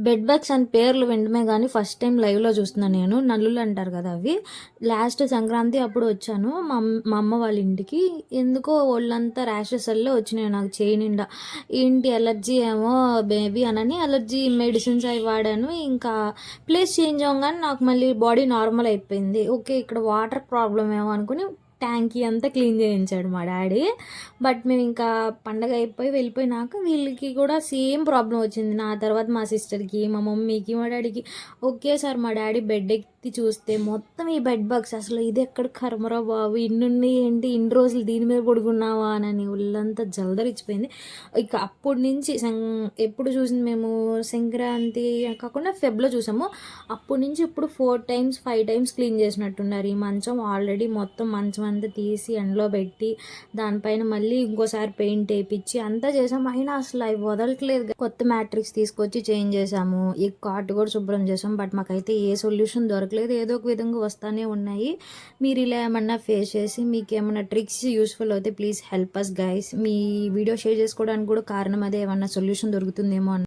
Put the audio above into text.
Bed bugs అని పేర్లు వినడమే గానీ ఫస్ట్ టైం లైవ్‌లో చూస్తున్నాను నేను. నల్లులు అంటారు కదా అవి. లాస్ట్ సంక్రాంతి అప్పుడు వచ్చాను మా అమ్మ వాళ్ళ ఇంటికి. ఎందుకో ఒళ్ళంతా ర్యాషెస్ అల్లే వచ్చినాయి నాకు చేయి నిండా. ఏంటి అలర్జీ ఏమో బేబీ అనని అలర్జీ మెడిసిన్స్ అవి వాడాను. ఇంకా ప్లేస్ చేంజ్ అవ్వంగానే నాకు మళ్ళీ బాడీ నార్మల్ అయిపోయింది. ఓకే. ఇక్కడ వాటర్ ప్రాబ్లమ్ ఏమో అనుకుని ట్యాంకీ అంతా క్లీన్ చేయించాడు మా డాడీ. బట్ మేము ఇంకా పండగ అయిపోయి వెళ్ళిపోయినాక వీళ్ళకి కూడా సేమ్ ప్రాబ్లం వచ్చింది. నా తర్వాత మా సిస్టర్కి, మా మమ్మీకి, మా డాడీకి ఒకేసారి మా డాడీ బెడ్ ఎత్తి చూస్తే మొత్తం ఈ బెడ్ బగ్స్. అసలు ఇది ఎక్కడ కర్మరా బాబు, ఇన్నున్నాయి ఏంటి, ఇన్ని రోజులు దీని మీద పడుకున్నావా అని ఒళ్ళంతా జలదరిచ్చిపోయింది. ఇక అప్పటి నుంచి ఎప్పుడు చూసింది మేము సంక్రాంతి కాకుండా ఫెబ్లో చూసాము. అప్పటి నుంచి ఇప్పుడు 4 టైమ్స్ 5 టైమ్స్ క్లీన్ చేసినట్టున్నారు. ఈ మంచం ఆల్రెడీ మొత్తం మంచం అంతా తీసి ఎండలో పెట్టి దానిపైన మళ్ళీ ఇంకోసారి పెయింట్ వేయించి అంతా చేసాము. అయినా అసలు అవి వదలట్లేదు. కొత్త మ్యాట్రిక్స్ తీసుకొచ్చి చేంజ్ చేసాము. ఈ కాట్ కూడా శుభ్రం చేసాము. బట్ మాకైతే ఏ సొల్యూషన్ దొరకలేదు. ఏదో ఒక విధంగా వస్తూనే ఉన్నాయి. మీరు ఇలా ఏమన్నా ఫేస్ చేసి మీకు ఏమన్నా ట్రిక్స్ యూస్ఫుల్ అయితే ప్లీజ్ హెల్ప్ అస్ గైస్. మీ వీడియో షేర్ చేసుకోవడానికి కూడా కారణం అదే, ఏమన్నా సొల్యూషన్ దొరుకుతుందేమో అని.